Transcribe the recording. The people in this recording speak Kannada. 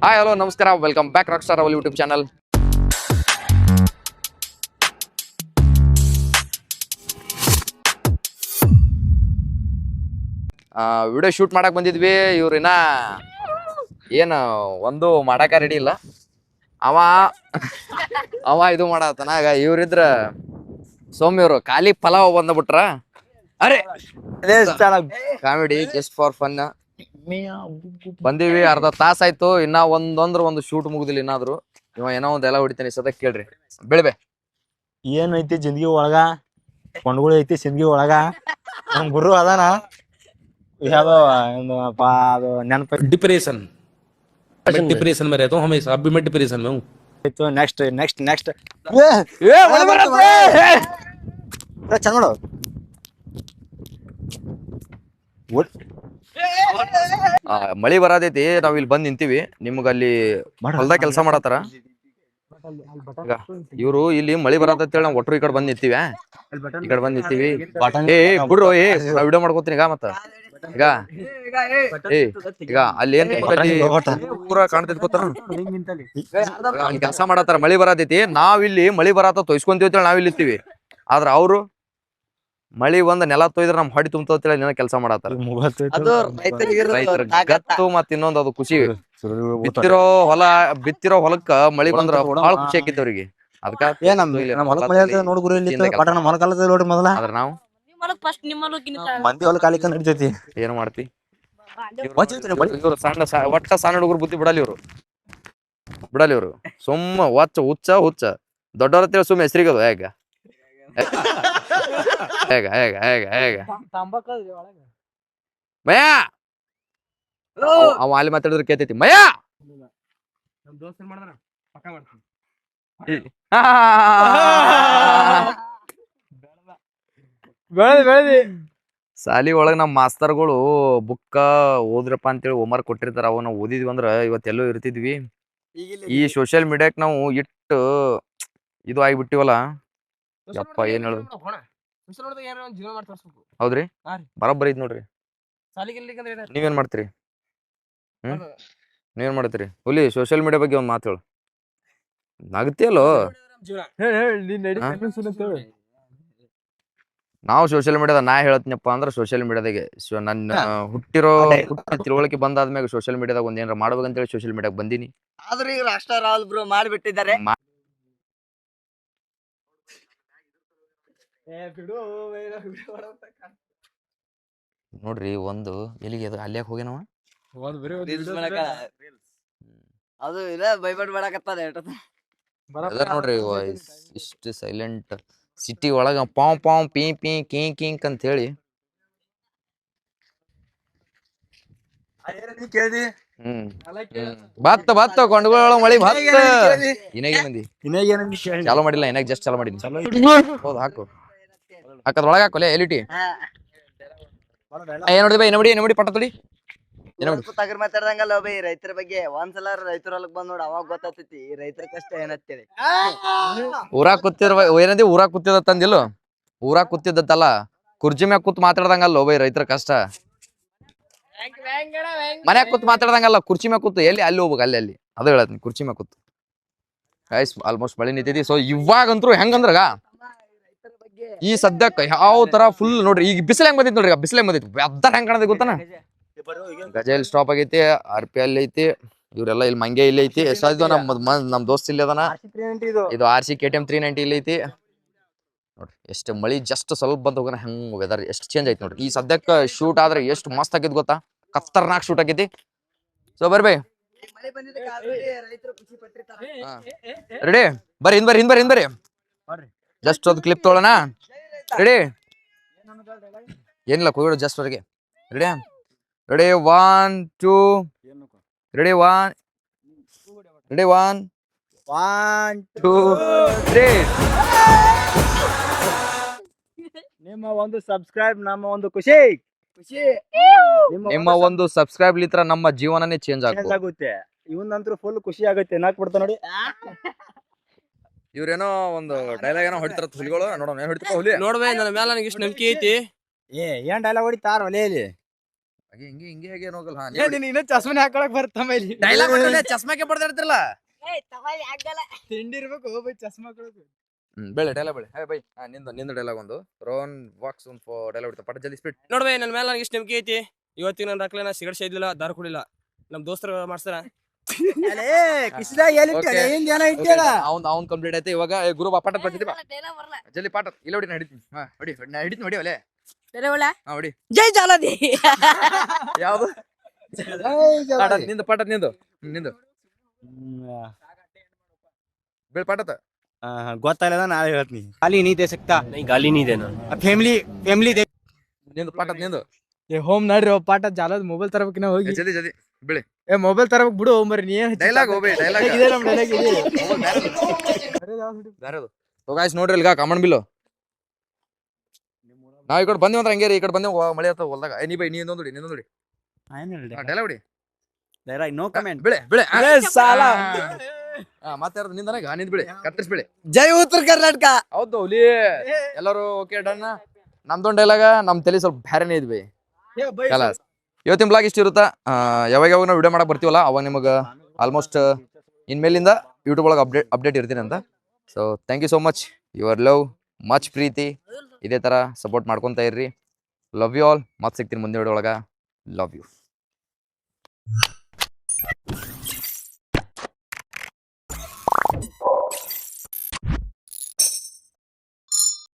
ಹಾಯ್ ಹಲೋ ನಮಸ್ಕಾರ, ವೆಲ್ಕಮ್ ಬ್ಯಾಕ್ ರಾಕ್ ಸ್ಟಾರ್ ಅವಲ್ ಯೂಟ್ಯೂಬ್ ಚಾನಲ್. ವಿಡಿಯೋ ಶೂಟ್ ಮಾಡಕ್ ಬಂದಿದ್ವಿ. ಇವ್ರಿನ ಏನು ಒಂದು ಮಾಡಾಕ ರೆಡಿ ಇಲ್ಲ. ಅವ ಅವ ಇದು ಮಾಡತನ. ಇವ್ರಿದ್ರ ಸೌಮ್ಯವ್ರು ಖಾಲಿ ಪಲಾವ್ ಬಂದ್ಬಿಟ್ರ. ಅರೆ ಕಾಮಿಡಿ ಜಸ್ಟ್ ಫಾರ್ ಫನ್ ಬಂದೀವಿ. ಅರ್ಧ ತಾಸ ಆಯ್ತು, ಇನ್ನ ಒಂದು ಶೂಟ್ ಮುಗುದಿಲ್ಲ. ಇನ್ನಾದ್ರು ಇವ ಏನೋ ಒಂದ್ ಎಲ್ಲ ಹೊಡಿತಾನೆ. ಸದಕ್ ಕೇಳ್ರಿ ಬೆಳಿಬೆ ಏನೈತಿ ಜಿಂದಗಿ ಒಳಗ, ಕೊಂಡ್ಗಳು ಐತಿ ಜಿಂದಗಿ ಒಳಗ. ನಮ್ ಗುರು ಅದಾನ, ಅದು ನೆನಪ डिप्रेशन मैं डिप्रेशन में रहता हूँ हमेशा. अभी मैं डिप्रेशन में हूँ. ಆಯ್ತು. ನೆಕ್ಸ್ಟ್ ನೆಕ್ಸ್ಟ್ ನೆಕ್ಸ್ಟ್ ಚಂದ ನೋಡು. ಮಳಿ ಬರತೈತಿ. ನಾವ್ ಇಲ್ಲಿ ಬಂದ್ ನಿಂತೀವಿ. ನಿಮ್ಗ ಅಲ್ಲಿ ಹೊಲ್ದಾಗ ಕೆಲಸ ಮಾಡತ್ತಾರ. ಇವ್ರು ಇಲ್ಲಿ ಮಳಿ ಬರತೈತಿ ನಾವ್ ಒಟ್ರು ಈ ಕಡೆ ಬಂದ್ ನಿಂತೀವಿ. ಈ ಕಡೆ ಬಂದ್ ನಿಂತೀವಿ. ಬಿಡ್ರು ವಿಡಿಯೋ ಮಾಡ್ಕೋತೀನಿ ಈಗ. ಮತ್ತ ಈಗ ಈಗ ಅಲ್ಲಿ ಏನ್ ಪೂರಾ ಕಾಣ್ತೈತಿ ಗೊತ್ತ. ಕೆಲಸ ಮಾಡತ್ತಾರ. ಮಳಿ ಬರತೈತಿ. ನಾವಿಲ್ಲಿ ಮಳಿ ಬರತ್ತ ತೊಯ್ಸ್ಕೊಂತೀವಿ. ನಾವಿಲ್ಲಿ ಇರ್ತೀವಿ. ಆದ್ರ ಅವ್ರು ಮಳಿ ಒಂದ್ ನೆಲ ತೊಯ್ದ್ರ ನಮ್ ಹೊಡಿ ತುಂಬತೇಳಿ ಏನೋ ಕೆಲಸ ಮಾಡತ್ತಾರ. ರೈತರ ಗತ್ತು ಮತ್ ಇನ್ನೊಂದ್ ಅದು ಖುಷಿ. ಬಿತ್ತಿರೋ ಹೊಲಕ್ಕ ಮಳಿ ಬಂದ್ರ ಬಹಳ ಖುಷಿ ಆಕೈತಿ ಅವ್ರಿಗೆ. ಅದಕ್ಕ ನಮ್ ಹೊಲಕ್ ಮಳೆ ಆಯ್ತದ ನೋಡ್ ಗುರು. ಇಲ್ಲಿ ಪಟ ನಮ್ ಹೊಲ ಕಾಲದ ನೋಡ್ರಿ ಮೊದಲ. ಆದ್ರ ನಾವು ಮಂದಿ ಹೊಲ ಕಾಲಿಕ ನಡಿತೈತಿ. ಏನ್ ಮಾಡ್ತಿ. ಇವ್ರು ಒಟ್ಟ ಸಣ್ಣ ಹುಡುಗರು ಬುದ್ಧಿ ಬಿಡಲಿ. ಇವ್ರು ಸುಮ್ಮ ಹುಚ್ಚ ದೊಡ್ಡವ್ರ ಸುಮ್ಮ ಹೆಸರಿಗದು. ಹೇಗ ಮಯ ಅವ ಅಲ್ಲಿ ಮಾತಾಡಿದ್ರೆ ಕೇತೈತಿ. ಮಯ ಸಾಲಿ ಒಳಗ ನಮ್ ಮಾಸ್ತರ್ಗಳು ಬುಕ್ಕ ಓದ್ರಪ್ಪ ಅಂತೇಳಿ ಹೋಮ್ವರ್ಕ್ ಕೊಟ್ಟಿರ್ತಾರ. ಅವ್ ನಾವು ಓದಿದ್ವಿ ಅಂದ್ರ ಇವತ್ತೆಲ್ಲೋ ಇರ್ತಿದ್ವಿ. ಈ ಸೋಷಿಯಲ್ ಮೀಡಿಯಾಕ್ ನಾವು ಇಟ್ಟು ಇದು ಆಗಿಬಿಟ್ಟಿವಲ್ಲ. ಯಪ್ಪ ಏನ್ ಹೇಳುದು. ಹೌದ್ರಿ, ಬರೋಬ್ಬರಿ ಐತ್ ನೋಡ್ರಿ. ನೀವೇನ್ ಮಾಡ್ತೀರಿ? ನೀವೇನ್ ಮಾಡ್ತೀರಿ? ಹುಲಿ ಸೋಷಿಯಲ್ ಮೀಡಿಯಾ ಬಗ್ಗೆ ಒಂದ್ ಮಾತು ಹೇಳು. ನಗತಿಯಲ್ಲೋ. ನಾವು ಸೋಷಿಯಲ್ ಮೀಡಿಯಾದ ನಾ ಹೇಳತ್ನಪ್ಪ ಅಂದ್ರ ಸೋಷಿಯಲ್ ಮೀಡಿಯಾದಾಗೆ ನನ್ನ ಹುಟ್ಟಿರೋ ತಿಳುವಳಿಕೆ ಬಂದಾದ್ಮ್ಯಾಗ ಸೋಷಿಯಲ್ ಮೀಡಿಯಾದಾಗ ಒಂದ್ ಏನಾರ ಮಾಡ್ಬೇಕಂತೇಳಿ ಸೋಷಿಯಲ್ ಮೀಡಿಯಾಗ ಬಂದೀನಿ. ಆದ್ರೆ ಈಗ ರಾಷ್ಟ್ರ ರಾಹುಲ್ ಬ್ರೋ ಮಾಡಿಬಿಟ್ಟಿದ್ದಾರೆ. ನೋಡ್ರಿ ಒಂದು ಎಲ್ಲಿಗೆ ಅಲ್ಯಾಕ ಹೋಗ್ಯಾನವ. ಅದು ಇಲ್ಲ ಬೈಬಟ್ ಮಾಡಕತ್ತದ ನೋಡ್ರಿ ಇಷ್ಟು ಸೈಲೆಂಟ್ ಸಿಟಿ ಒಳಗ ಪಾವ್ ಪಾವ್ ಪೀ ಪೀ ಕಿಂಕ್ ಅಂತ ಹೇಳಿ. ಬತ್ತ ಕೊಂಡಗಳ ಮಳಿ ಬತ್ತ. ಇನ್ನಾಗ ಮಂದಿ ಚಾಲೋ ಮಾಡಿಲ್ಲ. ಇನ್ನಾಗ ಜಸ್ಟ್ ಚಾಲೋ ಮಾಡಿನಿ. ಹೌದು, ಹಾಕು ಹಾಕದ್ರೊಳಗ ಹಾಕೋಲೆ ಎಲಿಟಿ. ಏನ್ ನೋಡಿದ ಬೈ ನೋಡಿ ಪಟ್ಟ ತೊಡಿ. ತಗರ್ ಮಾತಾಡ್ದಂಗಲ್ಲ ಬೈ ರೈತರ ಬಗ್ಗೆ. ಒಂದ್ಸಲ ರೈತರ ಹೊಲಕ್ ಬಂದ್ ನೋಡ, ಅವಾಗ ಗೊತ್ತಾಗ್ತೈತಿ ರೈತರ ಕಷ್ಟ ಏನಂತೇಳಿ. ಊರಾಗ ಏನಂದಿ ಊರಾಗ ಕೂತಿದತ್ತಂದಿಲ್ಲ. ಊರಾಗ ಕೂತಿದ್ದಲ್ಲ, ಕುರ್ಜಿ ಮ್ಯಾಗ ಕೂತ್ ಮಾತಾಡ್ದಂಗಲ್ಲ ಬೈ ರೈತರ ಕಷ್ಟ. ಮನ್ಯಾಗ ಕೂತ್ ಮಾತಾಡ್ದಂಗಲ್ಲ, ಕುರ್ಚಿ ಮ್ಯಾಗ ಕೂತು ಎಲ್ಲಿ ಅಲ್ಲಿ ಹೋಗ್ಬೇಕು. ಅಲ್ಲಿ ಅದು ಹೇಳತ್ನಿ, ಕುರ್ಚಿ ಮ್ಯಾಗ ಕೂತು. ಆಲ್ಮೋಸ್ಟ್ ಮಳಿ ನಿಂತೈತಿ. ಸೊ ಇವಾಗಂತ್ರು ಹೆಂಗಂದ್ರಗ ಈ ಸದ್ಯಕ್ಕ ಯಾವ ತರ ಫುಲ್ ನೋಡ್ರಿ. ಈಗ ಬಿಸಿಲು ಹೆಂಗ್ ಬಂದಿತ್ತು ನೋಡ್ರಿ. ಬಿಸಿಲು ಹೆಂಗ್ ಬಂದಿತ್ತು ಅದ್ದಾರ ಹೆಂಗ್ ಕಾಣದ ಗೊತ್ತಾನ. ಗಜಲ್ ಸ್ಟಾಪ್ ಆಗೈತಿ. RP ಅಲ್ಲಿ ಐತಿ. ಇವ್ರೆಲ್ಲ ಇಲ್ಲಿ ಮಂಗೆ ಇಲ್ಲಿ ಐತಿ. ನಮ್ ದೋಸ್ತ್ ಇಲ್ಲಿ ಅದಾನ. ಇದು RC KTM 390 ಇಲ್ಲಿ ಐತಿ ನೋಡ್ರಿ. ಎಷ್ಟು ಮಳಿ ಜಸ್ಟ್ ಸ್ವಲ್ಪ ಬಂದ್ ಹೋಗೋಣ. ಹೆಂಗ್ ವೆದರ್ ಎಷ್ಟು ಚೇಂಜ್ ಐತಿ ನೋಡ್ರಿ. ಈ ಸದ್ಯಕ್ಕ ಶೂಟ್ ಆದ್ರೆ ಎಷ್ಟು ಮಸ್ತ್ ಆಗೈತಿ ಗೊತ್ತಾ. ಖತರ್ನಾಕ್ ಶೂಟ್ ಆಗೈತಿ. ಸೊ ಬರ್ಬೇ ರೆಡಿ. ಬರ್ರಿ ಜಸ್ಟ್ ಒಂದು ಕ್ಲಿಪ್ ತೊಗೊಳ್ಳೋಣ. ರೆಡಿ ಏನಿಲ್ಲ ಕೋವಿಡ್ ಜಸ್ಟ್ ಅವ್ರಿಗೆ. Ready 1 2 ready 1 2 3. ನಿಮ್ಮ ಒಂದು ಸಬ್ಸ್ಕ್ರೈಬ್ ನಮ್ಮ ಒಂದು ಖುಷಿ. ನಿಮ್ಮ ಒಂದು ಸಬ್ಸ್ಕ್ರೈಬ್ ಲಿತ್ರ ನಮ್ಮ ಜೀವನನೇ ಚೇಂಜ್ ಆಗುತ್ತೆ. ಇವನಂತೂ ಫುಲ್ ಖುಷಿ ಆಗುತ್ತೆ. ಏನಾಕ್ ಬಿಡ್ತಾ ನೋಡಿ. ಇವ್ರೇನೋ ಒಂದು ಡೈಲಾಗ್ ಏನೋ ಹೊಡಿತಾರ ಹುಲಿಗಳು. ನೋಡೋಣ ಏನ್ ಹೊಡಿತಾರ ಹುಲಿ. ನೋಡ್ಬೇ ನನ್ನ ಮೇಲೆ ನನಗೆ ಇಷ್ಟು ನಂಬಿಕೆ ಐತಿ. ಏನ್ ಡೈಲಾಗ್ ಹೊಡಿತಾರ ಒಲೆಯಲ್ಲಿ. ಹಿಂಗೆ ಹಿಂಗೆ ಹೇಗೆ ಹೋಗಲ್ಲ ಇನ್ನ ಚಸ್ಮನೆ ಹಾಕೊಳಕ್ ಬರ್ತಮ್ಮ ಇಲ್ಲಿ ಡೈಲಾಗ್ ಚಸ್ಮಾಕ್ಕೆ ಬಡ್ದಾಡ್ತಿರಲ್ಲ. ತಿಂಡಿ ಇರ್ಬೇಕು ಬೈ ಚಸ್ಮಾ ಹಾಕೊಳಕ್. ಬೆಳೆ ಡೈಲಾಗ್ ಬೆಳೆ ಹೇ ಬೈ ನಿಂದು ಡೈಲಾಗ್ ಒಂದು ರೋನ್ ವಾಕ್ಸ್ ಒಂದು ಡೈಲಾಗ್ ಹೊಡಿತಾ ಪಟ ಜಲ್ದಿ ಸ್ಪೀಡ್. ನೋಡ್ಬೇ ನನ್ನ ಮೇಲೆ ನನಗೆ ಇಷ್ಟು ನಂಬಿಕೆ ಐತಿ. ಇವತ್ತಿಗೆ ನನ್ನ ರಕ್ಲನ ಸಿಗರೇಟ್ ಸೇದಿಲ್ಲ, ದಾರು ಕುಡಿಲ್ಲ. ನಮ್ಮ ದೋಸ್ತರು ಮಾಡ್ತಾರ. ಅವ್ನ್ ಕಂಪ್ಲೀಟ್ ಐತೆ ಇವಾಗ. ಗುರು ಬಾ ಪಾಠ ಬರ್ತಿದ್ದಿ ಬಾ ಜಲ್ದಿ ಪಾಠ ಇಲ್ಲ ಹೊಡಿ. ನಾ ಹಿಡಿತೀನಿ. ಹೊಡಿ ನಾ ಹಿಡಿತೀನಿ. ಹೊಡಿ ಒಲೆ ಹೊಡಿ. ಜೈ ಜಾಲದಿ. ಯಾವ್ದು ಪಾಠ ನಿಂದು ಬೆಳೆ ಪಾಠ ಗೊತ್ತಾಗಲ್ಲ ನಾಳೆ ಹೇಳ್ತೀನಿ. ಗಾಲಿ ನೀ ದೇ ಸಕ್ತಾ ಗಾಲಿ ನೀ ದೇನಾ ಫ್ಯಾಮಿಲಿ ನಿಂದು ಪಾಠ ನಿಂದು. ಹೋಮ್ ನಡ್ರಿ ಪಾಠ ಜಾಲದ್ ಮೊಬೈಲ್ ತರಬೇಕಿನ ಹೋಗಿ. ಜಲ್ದಿ ಬೆಳೆ ಮೊಬೈಲ್ ತರಬೇಕು ಬಿಡು ಮರಿ ನೀ ಏನ್ ಡೈಲಾಗ್ ಹೋಗ್ಬೇ ಡೈಲಾಗ್ ಇದೆ ನಮ್ ಡೈಲಾಗ್ ಇದೆ. ಬೇರೆದು ಗಾಯ್ಸ್ ನೋಡ್ರಿ ಇಲ್ಗ ಕಾಮನ್ ಬಿಲ್ಲು. ನಾವ್ ಈ ಕಡೆ ಬಂದಿವ್ ಅಂದ್ರೆ ಹಂಗೆ ಈ ಕಡೆ ಬಂದೇವ್ ಮಳೆ ಆತ ಹೊಲ್ದಾಗ. ನೀ ಬೈ ನೀ ಇನ್ನೊಂದು ನೋಡಿ ಡೈಲಾಗ್ ಹೊಡಿ. No comment. ಬೆಳೆ ಸಾಲ ಮಾತಾಡೋದು ನಿಂದನಾಗ ನಿಂದ್ ಬೆಳೆ ಕತ್ತರಿಸ್ ಬೆಳೆ. ಜೈ ಉತ್ತರ ಕರ್ನಾಟಕ. ಹೌದು ಹುಲಿ ಎಲ್ಲರೂ ಓಕೆ ಡನ್. ನಮ್ದೊಂದು ಡೈಲಾಗ ನಮ್ ತಲೆ ಸ್ವಲ್ಪ ಬ್ಯಾರೆನೇ ಇದ್ವಿ. ಇವತ್ತಿನ ಬ್ಲಾಗ್ ಇಷ್ಟ ಇರುತ್ತಾ. ಯಾವಾಗ ನಾವು ವಿಡಿಯೋ ಮಾಡಕ್ ಬರ್ತೀವಲ್ಲ ಅವಾಗ ನಿಮಗೆ ಆಲ್ಮೋಸ್ಟ್ ಇನ್ಮೇಲಿಂದ ಯೂಟ್ಯೂಬ್ ಒಳಗೆ ಅಪ್ಡೇಟ್ ಇರ್ತೀನಿ ಅಂತ. So thank you so much. Your love much ಪ್ರೀತಿ ಇದೇ ಥರ ಸಪೋರ್ಟ್ ಮಾಡ್ಕೊತಾ ಇರ್ರಿ. Love you all. ಮತ್ತೆ ಸಿಗ್ತೀನಿ ಮುಂದೆ ವಿಡಿಯೋ ಒಳಗೆ. Love you.